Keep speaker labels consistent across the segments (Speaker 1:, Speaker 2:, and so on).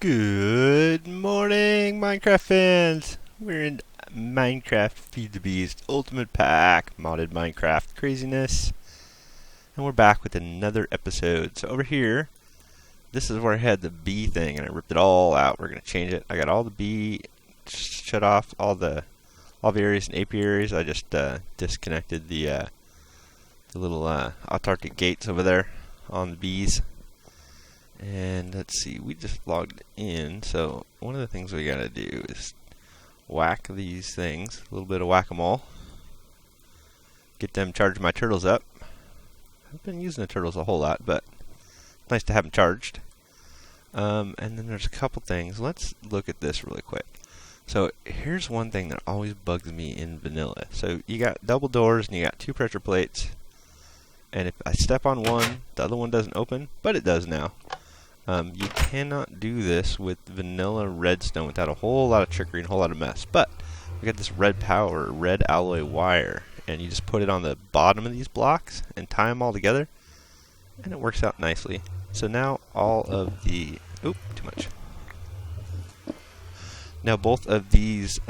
Speaker 1: Good morning, Minecraft fans! We're in Minecraft Feed the Beast Ultimate Pack, modded Minecraft craziness. And we're back with another episode. So over here, this is where I had the bee thing and I ripped it all out. We're going to change it. I got all the bee shut off, all the aviaries and apiaries. I just disconnected the little autarkic gates over there on the bees. And let's see, we just logged in, so one of the things we gotta do is whack these things, a little bit of whack-a-mole. Get them charging my turtles up. I've been using the turtles a whole lot, but it's nice to have them charged. And then there's a couple things. Let's look at this really quick. So here's one thing that always bugs me in vanilla. So you got double doors and you got two pressure plates. And if I step on one, the other one doesn't open, but it does now. You cannot do this with vanilla redstone without a whole lot of trickery and a whole lot of mess. But we got this red power, red alloy wire, and you just put it on the bottom of these blocks and tie them all together, and it works out nicely. So now all of the... Oop, too much. Now both of these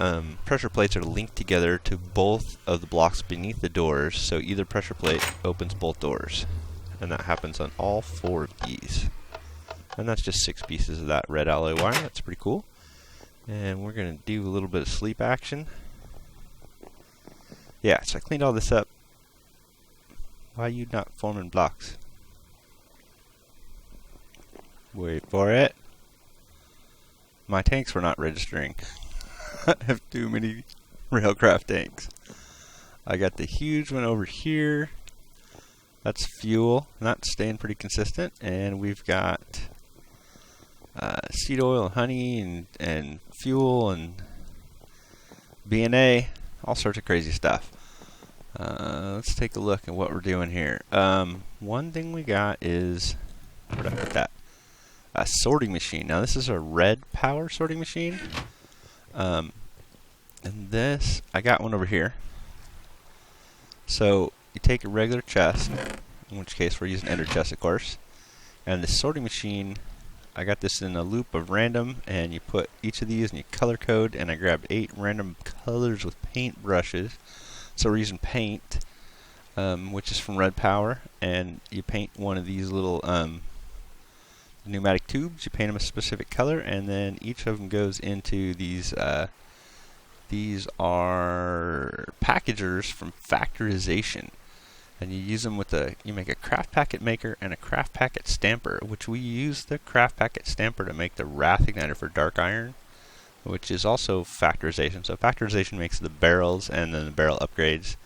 Speaker 1: pressure plates are linked together to both of the blocks beneath the doors, so either pressure plate opens both doors. And that happens on all four of these. And that's just 6 pieces of that red alloy wire. That's pretty cool. And we're going to do a little bit of sleep action. Yeah, so I cleaned all this up. Why are you not forming blocks? Wait for it. My tanks were not registering. I have too many railcraft tanks. I got the huge one over here. That's fuel. That's staying pretty consistent. And we've got seed oil and honey and fuel and BNA, all sorts of crazy stuff. Let's take a look at what we're doing here. One thing we got is, where did I put that? A sorting machine. Now this is a red power sorting machine. And this, I got one over here. So you take a regular chest, in which case we're using ender chest, of course. And the sorting machine, I got this in a loop of random, and you put each of these and you color code, and I grabbed 8 random colors with paint brushes. So we're using paint, which is from red power, and you paint one of these little pneumatic tubes. You paint them a specific color, and then each of them goes into these are packagers from Factorization. And you use them with you make a craft packet maker and a craft packet stamper, which we use the craft packet stamper to make the wrath igniter for dark iron, which is also Factorization. So Factorization makes the barrels and then the barrel upgrades.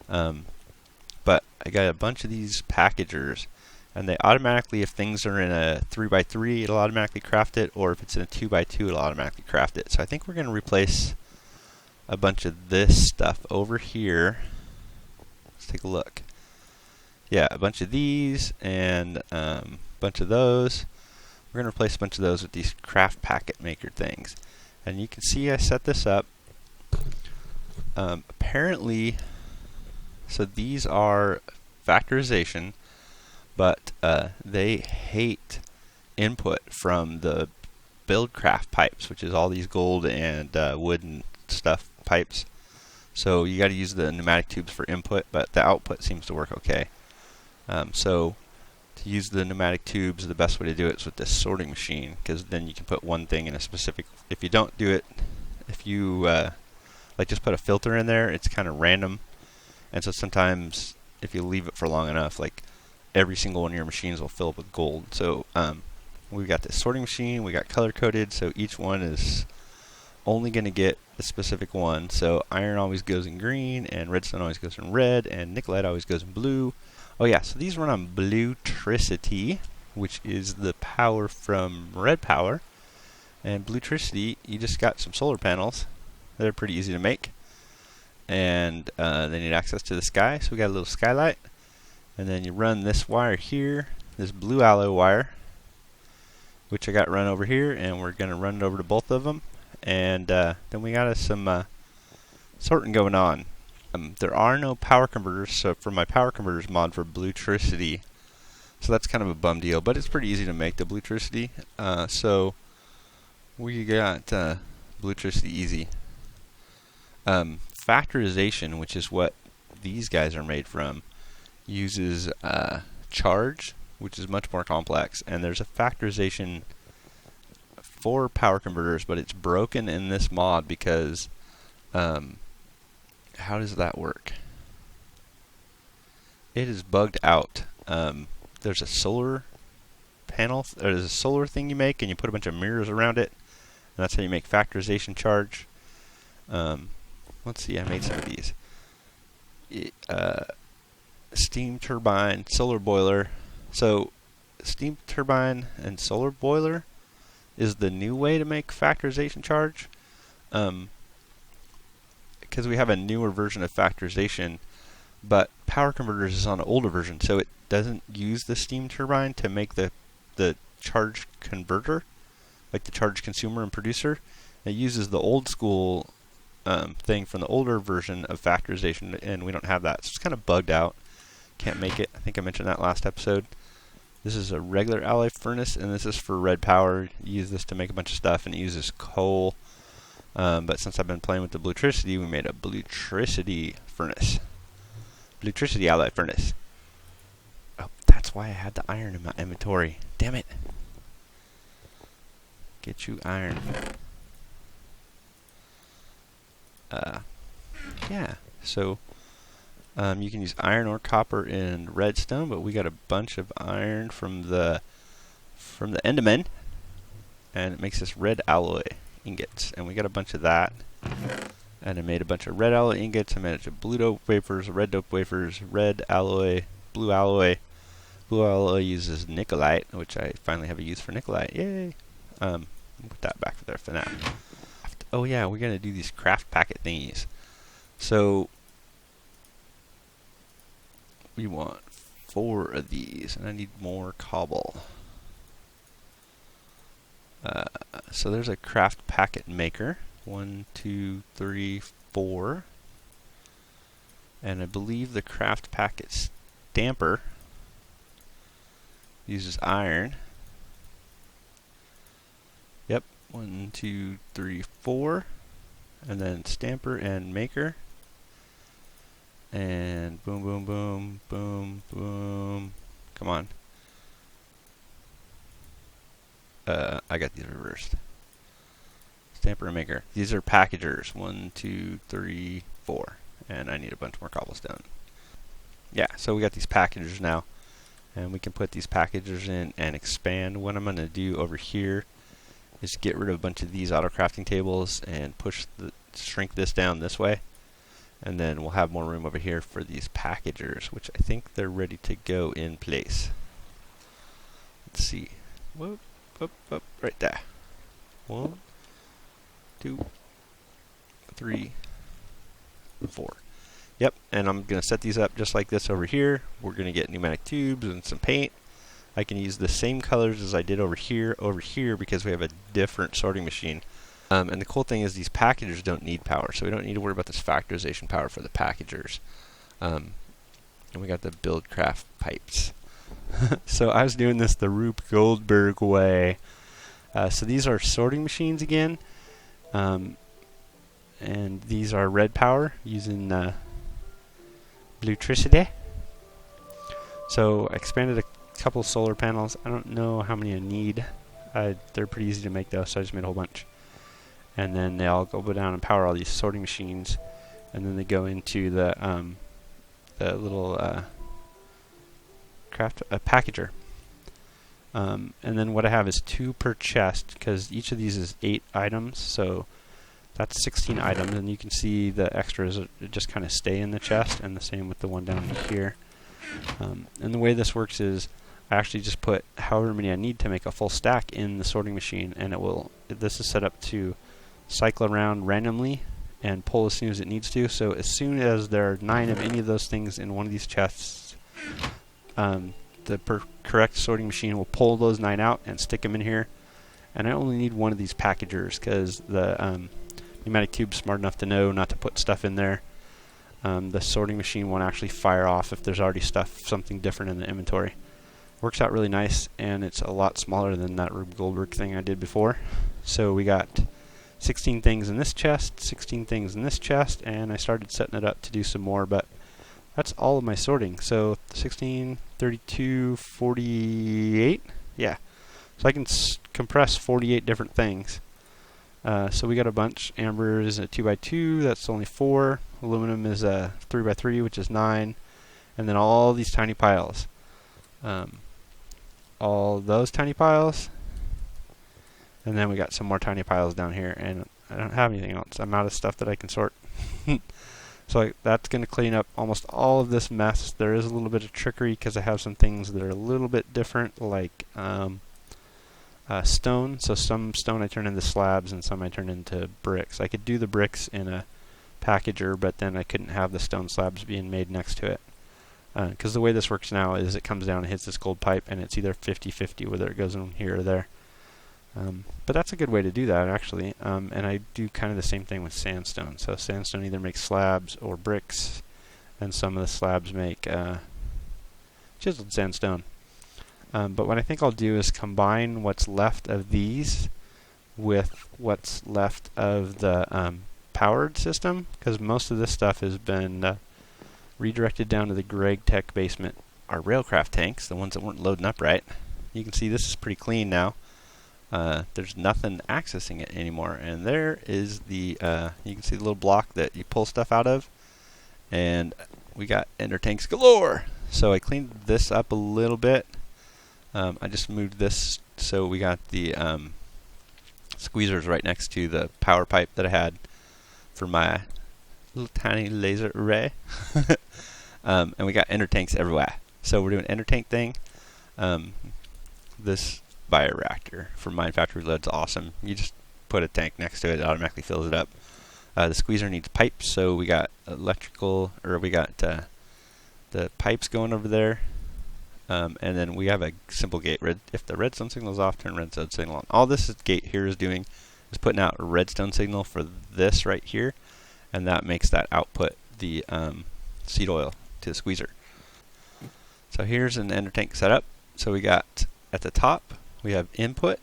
Speaker 1: But I got a bunch of these packagers, and they automatically, if things are in a 3x3, it'll automatically craft it, or if it's in a 2x2, it'll automatically craft it. So I think we're going to replace a bunch of this stuff over here. Let's take a look. Yeah, a bunch of these and a bunch of those. We're going to replace a bunch of those with these craft packet maker things. And you can see I set this up. Apparently, so these are Factorization, but they hate input from the Buildcraft pipes, which is all these gold and wood and stuff pipes. So you got to use the pneumatic tubes for input, but the output seems to work okay. So to use the pneumatic tubes, the best way to do it is with this sorting machine, because then you can put one thing in a specific. If you don't do it, if you like just put a filter in there, it's kind of random, and so sometimes if you leave it for long enough, like every single one of your machines will fill up with gold. So we've got this sorting machine, we got color coded, so each one is only going to get a specific one. So iron always goes in green, and redstone always goes in red, and nickelite always goes in blue. Oh yeah, so these run on Bluetricity, which is the power from red power. And Bluetricity, you just got some solar panels. They're pretty easy to make. And they need access to the sky, so we got a little skylight. And then you run this wire here, this blue alloy wire, which I got run over here, and we're going to run it over to both of them. And then we got some sorting going on. There are no power converters, so for my power converters mod for Bluetricity, So that's kind of a bum deal, but it's pretty easy to make the Bluetricity. So We got Bluetricity easy. Factorization, which is what these guys are made from, uses charge, which is much more complex. And there's a factorization for power converters, but it's broken in this mod because how does that work? It is bugged out. There's a solar panel, there's a solar thing you make, and you put a bunch of mirrors around it, and that's how you make factorization charge. Let's see, I made some of these. Steam turbine, solar boiler. So, steam turbine and solar boiler is the new way to make factorization charge. Because we have a newer version of factorization, but power converters is on an older version, so it doesn't use the steam turbine to make the charge converter, like the charge consumer and producer. It uses the old school thing from the older version of factorization, and we don't have that, so it's kind of bugged out. Can't make it. I think I mentioned that last episode. This is a regular alloy furnace, and this is for red power. You use this to make a bunch of stuff, and it uses coal. But since I've been playing with the Bluetricity, we made a Bluetricity furnace. Bluetricity alloy furnace. Oh, that's why I had the iron in my inventory. Damn it. Get you iron. Yeah, so you can use iron or copper in redstone, but we got a bunch of iron from the Enderman, and it makes this red alloy ingots, and we got a bunch of that. And I made a bunch of red alloy ingots. I made a bunch of blue dope wafers, red dope wafers, red alloy, blue alloy. Blue alloy uses nickelite, which I finally have a use for nickelite. Yay! Put that back there for now. Oh yeah, we're gonna do these craft packet thingies. So we want 4 of these, and I need more cobble. So there's a craft packet maker. 1, 2, 3, 4. And I believe the craft packet stamper uses iron. Yep, 1, 2, 3, 4. And then stamper and maker. And boom, boom, boom, boom, boom. Come on. I got these reversed. Stamper and maker. These are packagers. 1, 2, 3, 4. And I need a bunch more cobblestone. Yeah, so we got these packagers now. And we can put these packagers in and expand. What I'm going to do over here is get rid of a bunch of these auto crafting tables and shrink this down this way. And then we'll have more room over here for these packagers, which I think they're ready to go in place. Let's see. Whoop, whoop, whoop, right there. 1, 2, 3, 4. Yep, and I'm going to set these up just like this over here. We're going to get pneumatic tubes and some paint. I can use the same colors as I did over here because we have a different sorting machine. And the cool thing is these packagers don't need power, so we don't need to worry about this factorization power for the packagers. And we got the Buildcraft pipes. So I was doing this the Rube Goldberg way. So these are sorting machines again. And these are red power using Bluetricity. So I expanded a couple solar panels. I don't know how many I need. They're pretty easy to make though, so I just made a whole bunch. And then they all go down and power all these sorting machines, and then they go into the little packager. And then what I have is 2 per chest, because each of these is 8 items, so that's 16 items, and you can see the extras just kind of stay in the chest, and the same with the one down here. And the way this works is I actually just put however many I need to make a full stack in the sorting machine, and this is set up to cycle around randomly and pull as soon as it needs to. So as soon as there are 9 of any of those things in one of these chests, the correct sorting machine will pull those 9 out and stick them in here. And I only need one of these packagers because the pneumatic tube's smart enough to know not to put stuff in there. The sorting machine won't actually fire off if there's already something different in the inventory.
Speaker 2: Works out really nice, and it's a lot smaller than that Rube Goldberg thing I did before. So we got 16 things in this chest, 16 things in this chest, and I started setting it up to do some more, but that's all of my sorting. So 16, 32, 48, yeah. So I can compress 48 different things. So we got a bunch. Amber is a 2x2, that's only 4. Aluminum is a 3x3, which is 9. And then all these tiny piles. All those tiny piles. And then we got some more tiny piles down here, and I don't have anything else. I'm out of stuff that I can sort. So that's going to clean up almost all of this mess. There is a little bit of trickery because I have some things that are a little bit different, like stone. So some stone I turn into slabs and some I turn into bricks. I could do the bricks in a packager, but then I couldn't have the stone slabs being made next to it. Because the way this works now is it comes down and hits this gold pipe, and it's either 50-50 whether it goes in here or there. But that's a good way to do that, actually. And I do kind of the same thing with sandstone. So sandstone either makes slabs or bricks, and some of the slabs make chiseled sandstone. But what I think I'll do is combine what's left of these with what's left of the powered system, because most of this stuff has been redirected down to the Greg Tech basement. Our railcraft tanks, the ones that weren't loading up right. You can see this is pretty clean now. There's nothing accessing it anymore, and there is the you can see the little block that you pull stuff out of, and we got ender tanks galore. So I cleaned this up a little bit. I just moved this so we got the squeezers right next to the power pipe that I had for my little tiny laser array. And we got ender tanks everywhere. So we're doing ender tank thing. This bioreactor from Mine Factory Load's awesome. You just put a tank next to it, it automatically fills it up. The squeezer needs pipes, so we got electrical, or we got the pipes going over there. And then we have a simple gate. If the redstone signal is off, turn redstone signal on. All this gate here is doing is putting out a redstone signal for this right here, and that makes that output the seed oil to the squeezer. So here's an ender tank setup. So we got at the top we have input,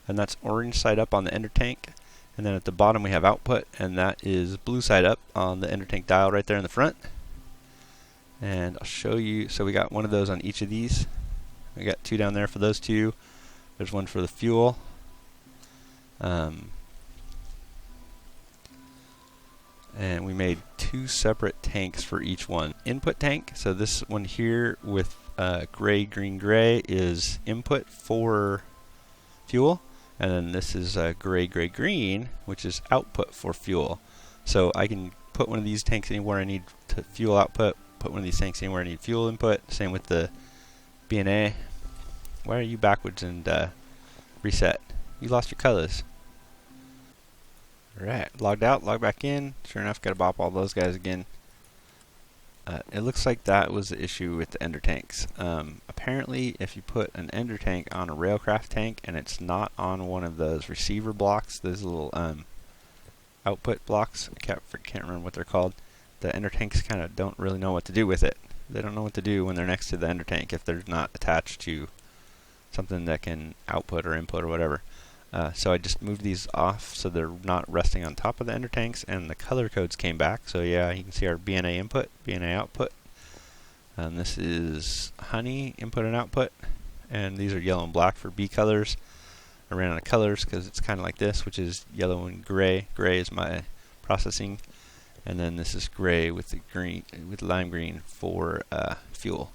Speaker 2: and that's orange side up on the ender tank, and then at the bottom we have output, and that is blue side up on the ender tank dial right there in the front. And I'll show you. So we got one of those on each of these. We got 2 down there for those 2. There's one for the fuel. And we made 2 separate tanks for each one. Input tank, so this one here with gray, green, gray is input for fuel, and then this is gray, gray, green, which is output for fuel. So I can put one of these tanks anywhere I need to fuel output, put one of these tanks anywhere I need fuel input. Same with the B&A. Why are you backwards and reset? You lost your colors. Alright, logged out, logged back in. Sure enough, gotta bop all those guys again. It looks like that was the issue with the ender tanks. Apparently, if you put an ender tank on a railcraft tank and it's not on one of those receiver blocks, those little output blocks, I can't remember what they're called, the ender tanks kind of don't really know what to do with it. They don't know what to do when they're next to the ender tank if they're not attached to something that can output or input or whatever. So I just moved these off so they're not resting on top of the ender tanks, and the color codes came back. So yeah, you can see our B&A input, B&A output. And this is honey input and output, and these are yellow and black for B colors. I ran out of colors because it's kind of like this, which is yellow and gray. Gray is my processing, and then this is gray with the green, with lime green for fuel.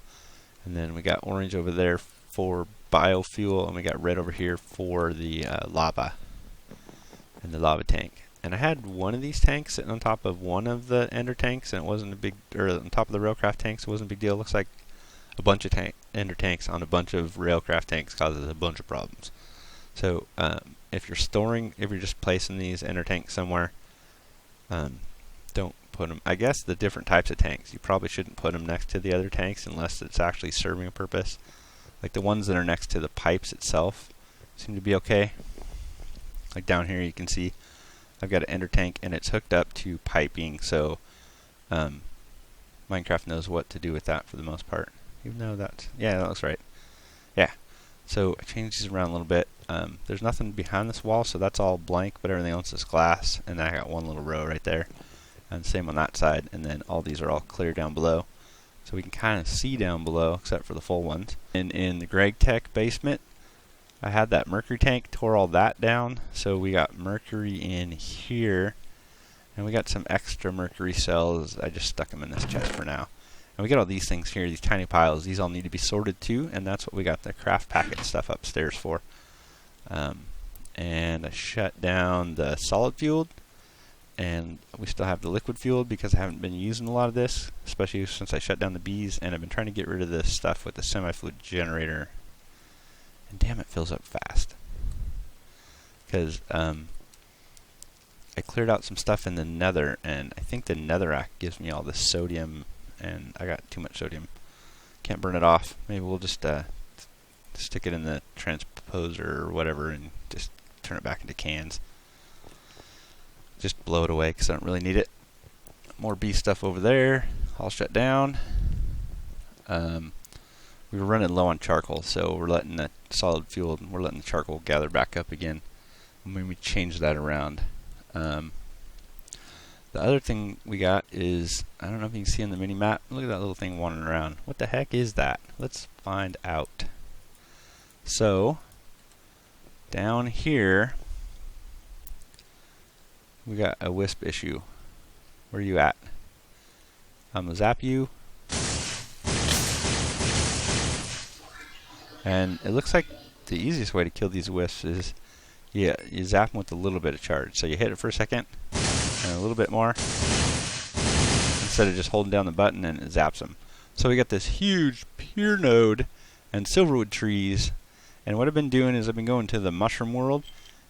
Speaker 2: And then we got orange over there for biofuel, and we got red over here for the lava and the lava tank. And I had one of these tanks sitting on top of one of the ender tanks, and it wasn't a big, or on top of the railcraft tanks, it wasn't a big deal. It looks like a bunch of ender tanks on a bunch of railcraft tanks causes a bunch of problems. So if you're just placing these ender tanks somewhere, don't put them, I guess the different types of tanks, you probably shouldn't put them next to the other tanks unless it's actually serving a purpose. Like the ones that are next to the pipes itself seem to be okay. Like down here you can see I've got an ender tank and it's hooked up to piping, so Minecraft knows what to do with that for the most part. Even though that's, yeah, that looks right. Yeah, so I changed these around a little bit. There's nothing behind this wall, so that's all blank, but everything else is glass. And then I got one little row right there, and same on that side. And then all these are all clear down below, so we can kind of see down below, except for the full ones. And in the Greg Tech basement, I had that mercury tank, tore all that down, so we got mercury in here, and we got some extra mercury cells. I just stuck them in this chest for now. And we got all these things here, these tiny piles. These all need to be sorted too, and that's what we got the craft packet stuff upstairs for. And I shut down the solid fueled, and we still have the liquid fueled because I haven't been using a lot of this, especially since I shut down the bees, and I've been trying to get rid of this stuff with the semi-fluid generator. And damn, it fills up fast. Because I cleared out some stuff in the nether, and I think the netherrack gives me all this sodium, and I got too much sodium. Can't burn it off. Maybe we'll just stick it in the transposer or whatever and just turn it back into cans. Just blow it away because I don't really need it. More bee stuff over there. All shut down. We were running low on charcoal, so we're letting the solid fuel, we're letting the charcoal gather back up again when we change that around. The other thing we got is, I don't know if you can see on the mini map, look at that little thing wandering around. What the heck is that? Let's find out. So, down here, we got a wisp issue. Where are you at? I'm gonna zap you. And it looks like the easiest way to kill these wisps is you zap them with a little bit of charge. So you hit it for a second, and a little bit more, instead of just holding down the button, and it zaps them. So we got this huge pure node and silverwood trees. And what I've been doing is I've been going to the mushroom world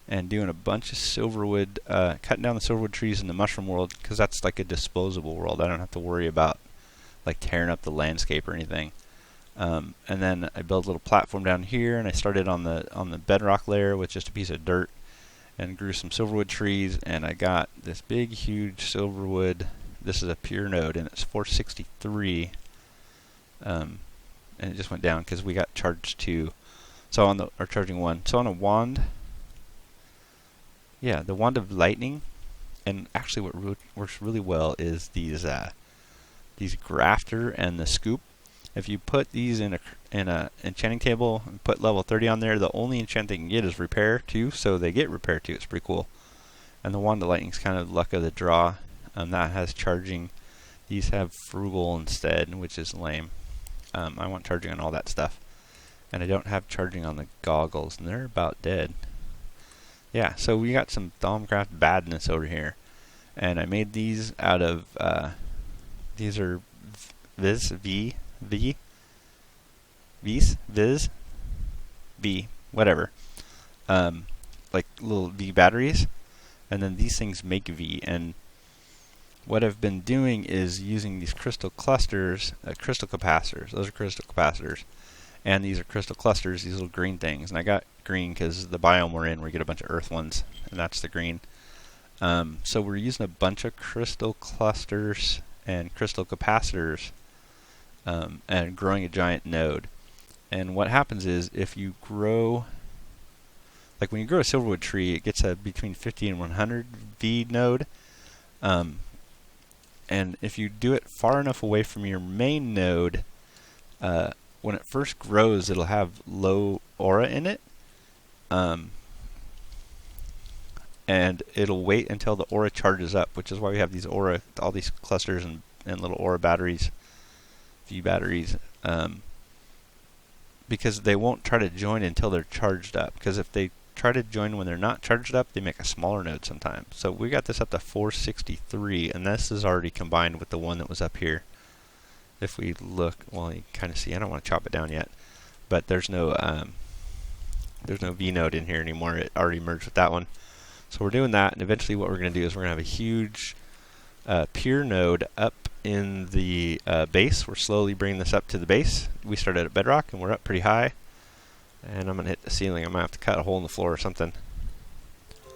Speaker 2: and doing a bunch of silverwood, cutting down the silverwood trees in the mushroom world, because that's like a disposable world. I don't have to worry about like tearing up the landscape or anything. And then I built a little platform down here, and I started on the bedrock layer with just a piece of dirt, and grew some silverwood trees, and I got this big, huge silverwood. This is a pure node, and it's 463, and it just went down because we got charged 2. So on or charging 1. So on a wand, yeah, the wand of lightning, and actually what works really well is these grafter and the scoop. If you put these in a enchanting table and put level 30 on there, the only enchant they can get is repair 2, so they get repair 2. It's pretty cool. And the wand of lightning is kind of luck of the draw. That has charging. These have frugal instead, which is lame. I want charging on all that stuff, and I don't have charging on the goggles, and they're about dead. Yeah, so we got some Thaumcraft badness over here, and I made these out of these are Viz, whatever. Like little V batteries, and then these things make V. And what I've been doing is using these crystal clusters, crystal capacitors. Those are crystal capacitors, and these are crystal clusters. These little green things, and I got green because the biome we're in, we get a bunch of earth ones, and that's the green. So we're using a bunch of crystal clusters and crystal capacitors. And growing a giant node. And what happens is, if you grow, like when you grow a silverwood tree, it gets a between 50 and 100 V node. And if you do it far enough away from your main node, when it first grows, it'll have low aura in it. And it'll wait until the aura charges up, which is why we have these aura, all these clusters and little aura batteries. Batteries, because they won't try to join until they're charged up, because if they try to join when they're not charged up, they make a smaller node sometimes. So we got this up to 463, and this is already combined with the one that was up here. If we look, well, you kind of see, I don't want to chop it down yet, but there's no V node in here anymore. It already merged with that one. So we're doing that, and eventually what we're going to do is we're going to have a huge pure node up in the base. We're slowly bringing this up to the base. We started at bedrock, and we're up pretty high. And I'm going to hit the ceiling. I'm going to have to cut a hole in the floor or something.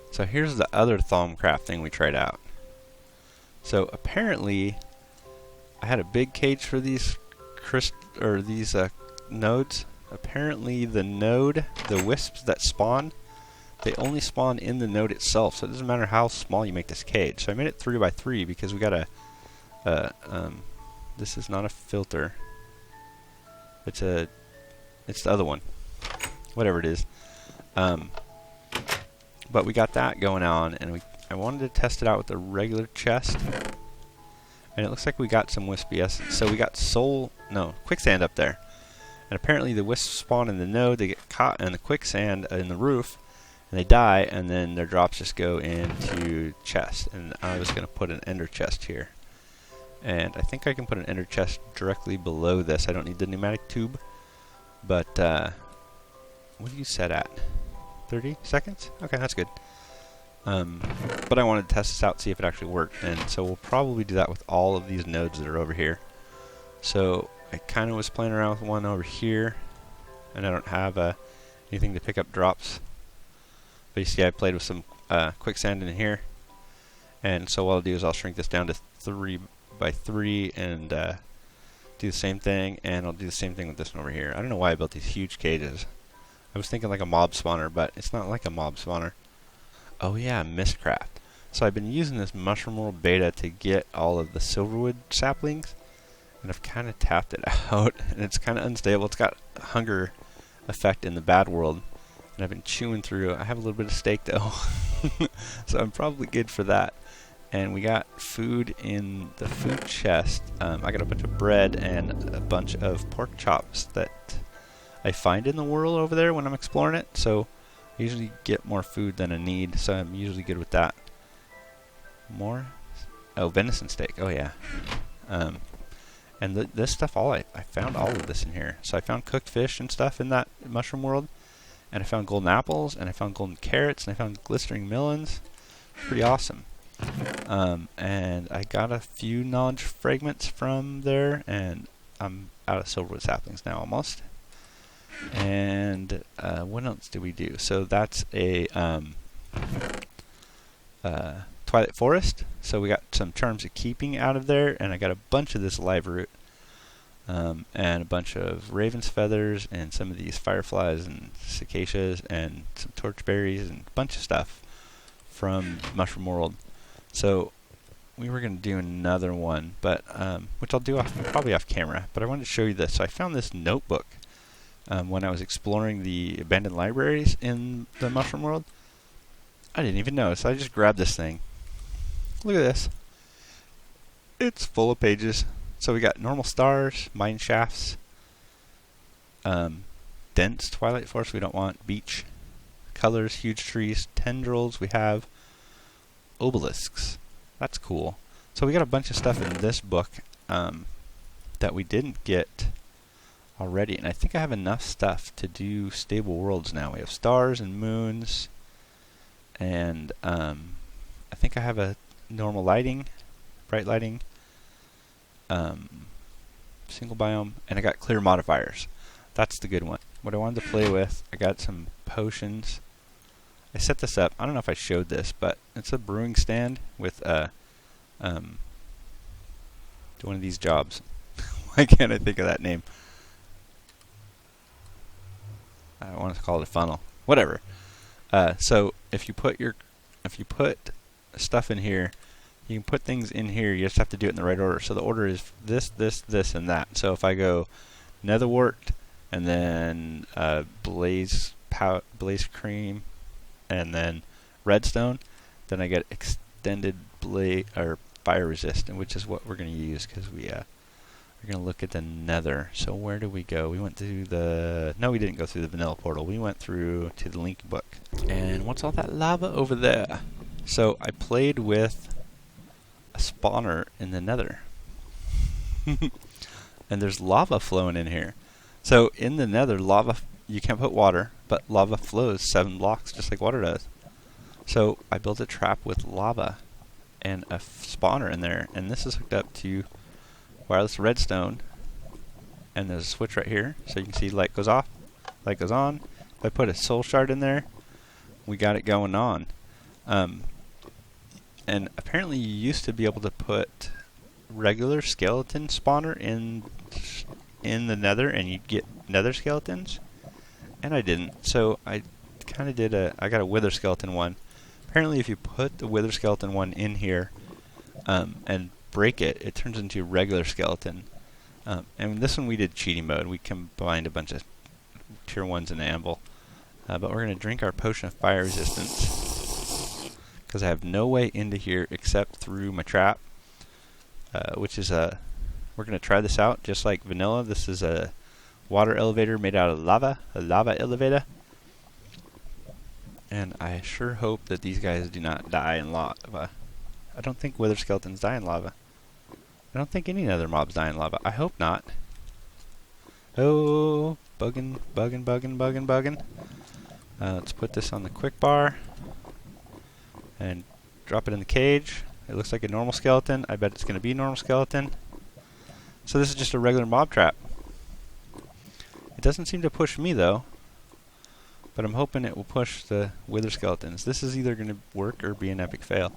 Speaker 2: So here's the other Thaumcraft thing we tried out. So apparently, I had a big cage for these nodes, apparently the node, the wisps that spawn, they only spawn in the node itself, so it doesn't matter how small you make this cage. So I made it 3 by 3 because we got this is not a filter. It's the other one, whatever it is. But we got that going on, and I wanted to test it out with a regular chest, and it looks like we got some wispy essence. So we got quicksand up there, and apparently the wisps spawn in the node. They get caught in the quicksand in the roof, and they die, and then their drops just go into chest. And I was going to put an ender chest here, and I think I can put an ender chest directly below this. I don't need the pneumatic tube, but what do you set at? 30 seconds? Okay, that's good. But I wanted to test this out, see if it actually worked, and so we'll probably do that with all of these nodes that are over here. So I kind of was playing around with one over here, and I don't have anything to pick up drops. But you see I played with some quicksand in here, and so what I'll do is I'll shrink this down to 3 by 3 and do the same thing, and I'll do the same thing with this one over here. I don't know why I built these huge cages. I was thinking like a mob spawner, but it's not like a mob spawner. Oh yeah, Mistcraft. So I've been using this Mushroom World beta to get all of the silverwood saplings, and I've kind of tapped it out, and it's kind of unstable. It's got a hunger effect in the bad world, and I've been chewing through it. I have a little bit of steak though, so I'm probably good for that. And we got food in the food chest. I got a bunch of bread and a bunch of pork chops that I find in the world over there when I'm exploring it, so I usually get more food than I need, so I'm usually good with that. More? Oh, venison steak. Oh yeah. And this stuff, I found all of this in here. So I found cooked fish and stuff in that mushroom world, and I found golden apples, and I found golden carrots, and I found glistering melons. Pretty awesome. And I got a few knowledge fragments from there, and I'm out of silverwood saplings now almost. And what else do we do? So that's a Twilight Forest. So we got some charms of keeping out of there, and I got a bunch of this live root, and a bunch of raven's feathers, and some of these fireflies and cicacias, and some torch berries, and a bunch of stuff from Mushroom World. So we were going to do another one, but which I'll do probably off camera. But I wanted to show you this. So I found this notebook when I was exploring the abandoned libraries in the Mushroom World. I didn't even know, so I just grabbed this thing. Look at this. It's full of pages. So we got normal stars, mine shafts, dense twilight forest we don't want, beach, colors, huge trees, tendrils. We have obelisks. That's cool. So we got a bunch of stuff in this book that we didn't get already, and I think I have enough stuff to do stable worlds now. We have stars and moons, and I think I have a normal lighting, bright lighting, single biome, and I got clear modifiers. That's the good one. What I wanted to play with, I got some potions. I set this up. I don't know if I showed this, but it's a brewing stand with one of these jobs. Why can't I think of that name? I want to call it a funnel. Whatever. So if you put stuff in here, you can put things in here. You just have to do it in the right order. So the order is this, this, this, and that. So if I go netherwort, and then blaze cream, and then redstone, then I get extended fire resistant, which is what we're going to use because we're going to look at the nether. So where do we go? We went through no, we didn't go through the vanilla portal. We went through to the link book. And what's all that lava over there? So I played with a spawner in the nether. And there's lava flowing in here. So in the nether, lava, you can't put water, but lava flows 7 blocks just like water does. So I built a trap with lava and a spawner in there, and this is hooked up to wireless redstone, and there's a switch right here, so you can see light goes off, light goes on. If I put a soul shard in there, we got it going on. And apparently you used to be able to put regular skeleton spawner in the nether, and you'd get nether skeletons, and I didn't. So I kind of did I got a wither skeleton one. Apparently, if you put the wither skeleton one in here and break it, it turns into a regular skeleton. And this one we did cheating mode. We combined a bunch of tier 1s and anvil. But we're going to drink our potion of fire resistance because I have no way into here except through my trap, which is we're going to try this out just like vanilla. This is a water elevator made out of lava, a lava elevator. And I sure hope that these guys do not die in lava. I don't think wither skeletons die in lava. I don't think any other mobs die in lava. I hope not. Oh, bugging. Let's put this on the quick bar and drop it in the cage. It looks like a normal skeleton. I bet it's going to be a normal skeleton. So this is just a regular mob trap. It doesn't seem to push me though, but I'm hoping it will push the wither skeletons. This is either going to work or be an epic fail.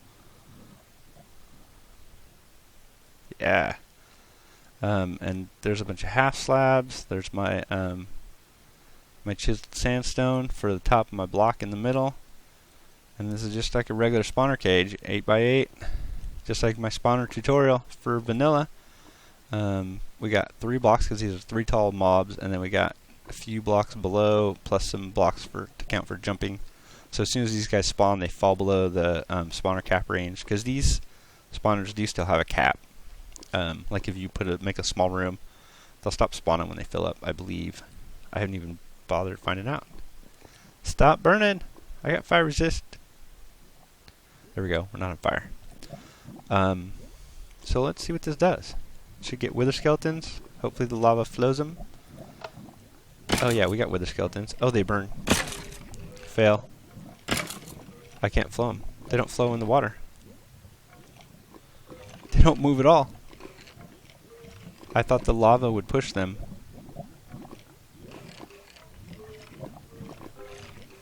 Speaker 2: Yeah. And there's a bunch of half slabs. There's my my chiseled sandstone for the top of my block in the middle. And this is just like a regular spawner cage, 8x8, just like my spawner tutorial for vanilla. We got 3 blocks because these are 3 tall mobs, and then we got a few blocks below plus some blocks to count for jumping. So as soon as these guys spawn, they fall below the spawner cap range because these spawners do still have a cap. Like if you make a small room, they'll stop spawning when they fill up, I believe. I haven't even bothered finding out. Stop burning! I got fire resist. There we go. We're not on fire. So let's see what this does. Should get wither skeletons. Hopefully the lava flows them. Oh yeah, we got wither skeletons. Oh, they burn. Fail. I can't flow them. They don't flow in the water. They don't move at all. I thought the lava would push them.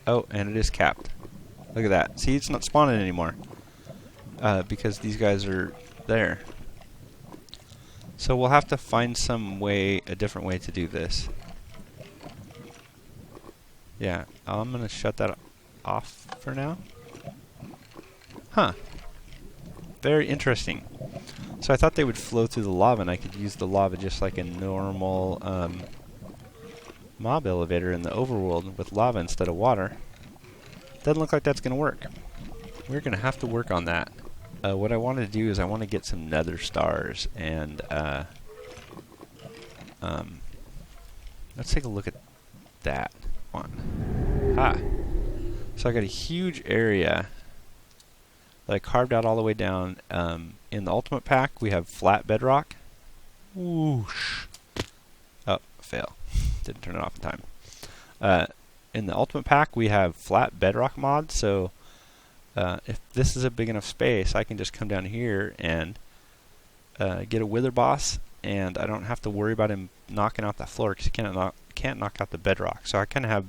Speaker 2: Oh, and it is capped. Look at that. See, it's not spawning anymore. Because these guys are there. So we'll have to find a different way to do this. Yeah, I'm going to shut that off for now. Huh. Very interesting. So I thought they would flow through the lava and I could use the lava just like a normal mob elevator in the overworld with lava instead of water. Doesn't look like that's going to work. We're going to have to work on that. What I want to do is I want to get some nether stars and let's take a look at that one. Ha! So I got a huge area that I carved out all the way down. In the ultimate pack we have flat bedrock. Whoosh! Oh, fail. Didn't turn it off in time. In the ultimate pack we have flat bedrock mods, so if this is a big enough space, I can just come down here and get a wither boss, and I don't have to worry about him knocking out the floor because he can't knock out the bedrock. So I kind of have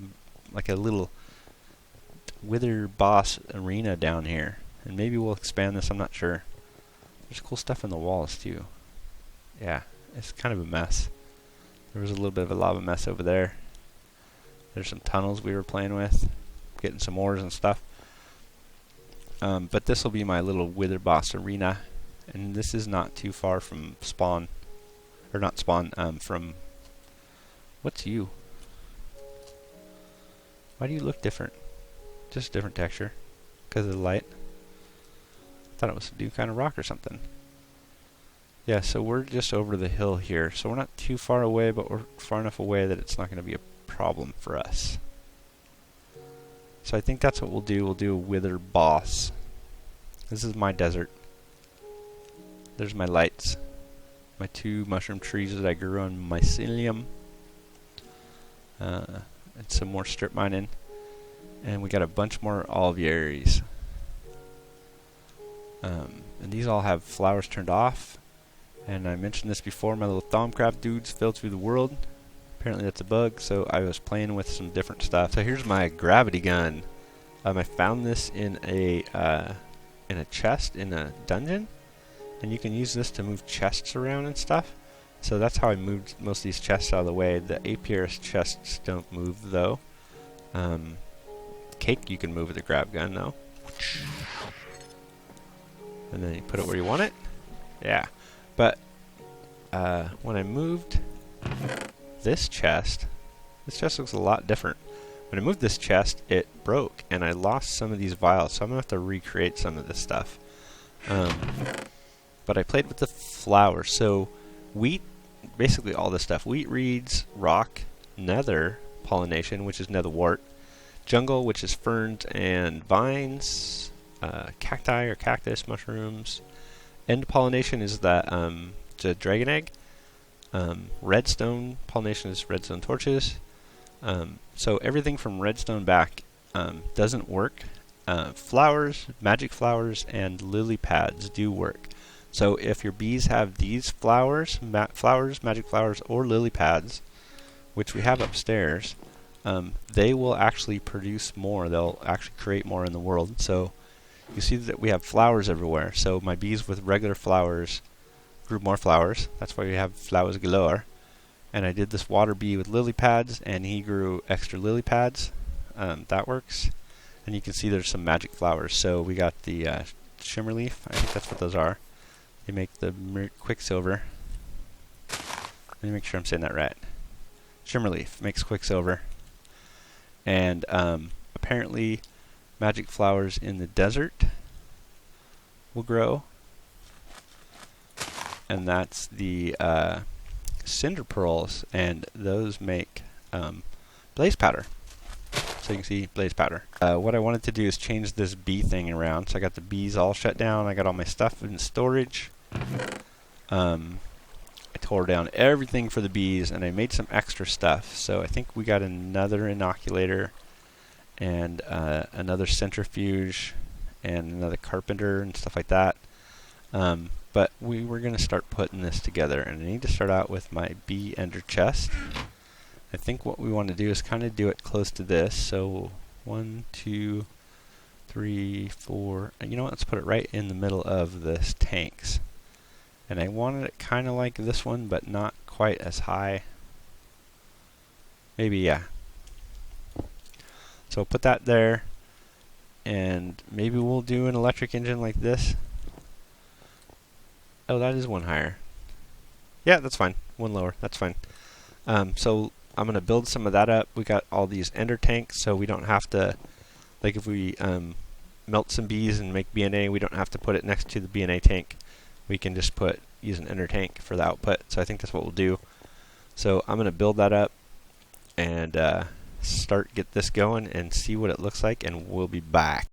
Speaker 2: like a little wither boss arena down here, and maybe we'll expand this. I'm not sure. There's cool stuff in the walls too. Yeah, it's kind of a mess. There was a little bit of a lava mess over there. There's some tunnels we were playing with, getting some ores and stuff. But this will be my little wither boss arena, and this is not too far from spawn, or not spawn, from, what's you? Why do you look different? Just different texture, because of the light. I thought it was a new kind of rock or something. Yeah, so we're just over the hill here, so we're not too far away, but we're far enough away that it's not going to be a problem for us. So I think that's what we'll do. We'll do a wither boss. This is my desert. There's my lights. My 2 mushroom trees that I grew on mycelium. And some more strip mining. And we got a bunch more alvearies. And these all have flowers turned off. And I mentioned this before, my little Thaumcraft dudes fell through the world. Apparently that's a bug, so I was playing with some different stuff. So here's my gravity gun. I found this in a chest in a dungeon, and you can use this to move chests around and stuff. So that's how I moved most of these chests out of the way. The apiarist chests don't move though. Cake you can move with a grab gun though. And then you put it where you want it. Yeah. But when I moved this chest looks a lot different. When I moved this chest, it broke, and I lost some of these vials, so I'm going to have to recreate some of this stuff. But I played with the flowers. So wheat, basically all this stuff. Wheat, reeds, rock, nether pollination, which is netherwort, jungle, which is ferns and vines, cacti or cactus, mushrooms. End pollination is that the dragon egg. Redstone pollination is redstone torches. So everything from redstone back doesn't work. Flowers, magic flowers, and lily pads do work. So if your bees have these flowers, magic flowers, or lily pads, which we have upstairs, they will actually produce more. They'll actually create more in the world. So you see that we have flowers everywhere. So my bees with regular flowers grew more flowers. That's why we have flowers galore. And I did this water bee with lily pads, and he grew extra lily pads. That works. And you can see there's some magic flowers. So we got the shimmer leaf. I think that's what those are. They make the quicksilver. Let me make sure I'm saying that right. Shimmer leaf makes quicksilver. And apparently magic flowers in the desert will grow. And that's the cinder pearls, and those make blaze powder. So you can see blaze powder. What I wanted to do is change this bee thing around. So I got the bees all shut down. I got all my stuff in storage. I tore down everything for the bees, and I made some extra stuff. So I think we got another inoculator, and another centrifuge, and another carpenter, and stuff like that. But we were going to start putting this together, and I need to start out with my bee ender chest. I think what we want to do is kind of do it close to this. So 1, 2, 3, 4. And you know what? Let's put it right in the middle of this tanks. And I wanted it kind of like this one, but not quite as high. Maybe, yeah. So put that there, and maybe we'll do an electric engine like this. Oh, that is one higher. Yeah, that's fine. One lower. That's fine. So I'm going to build some of that up. We got all these ender tanks, so we don't have to, like if we melt some bees and make BNA, we don't have to put it next to the BNA tank. We can just use an ender tank for the output. So I think that's what we'll do. So I'm going to build that up and get this going and see what it looks like, and we'll be back.